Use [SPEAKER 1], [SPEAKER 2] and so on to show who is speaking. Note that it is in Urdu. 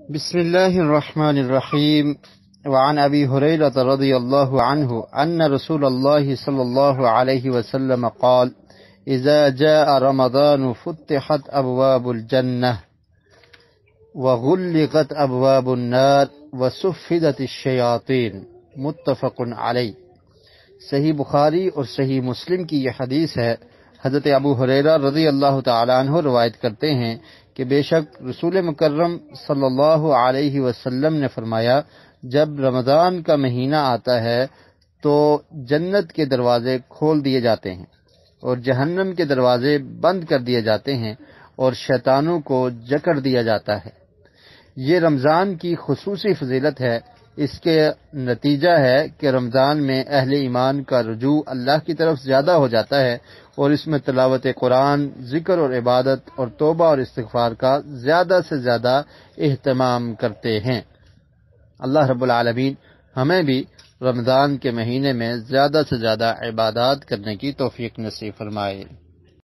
[SPEAKER 1] بسم الله الرحمن الرحيم. وعن أبي هريرة رضي الله عنه أن رسول الله صلى الله عليه وسلم قال: إذا جاء رمضان فتحت أبواب الجنة وغلقت أبواب النار وصفدت الشياطين. متفق علیہ. صحیح بخاری اور صحیح مسلم کی یہ حدیث ہے. حضرت ابو ہریرہ رضی اللہ تعالی عنہ روایت کرتے ہیں کہ بے شک رسول مکرم صلی اللہ علیہ وسلم نے فرمایا، جب رمضان کا مہینہ آتا ہے تو جنت کے دروازے کھول دیے جاتے ہیں اور جہنم کے دروازے بند کر دیے جاتے ہیں اور شیطانوں کو جکڑ دیا جاتا ہے. یہ رمضان کی خصوصی فضیلت ہے. اس کے نتیجہ ہے کہ رمضان میں اہل ایمان کا رجوع اللہ کی طرف زیادہ ہو جاتا ہے اور اس میں تلاوت قرآن، ذکر اور عبادت اور توبہ اور استغفار کا زیادہ سے زیادہ اہتمام کرتے ہیں. اللہ رب العالمین ہمیں بھی رمضان کے مہینے میں زیادہ سے زیادہ عبادات کرنے کی توفیق نصیب فرمائے.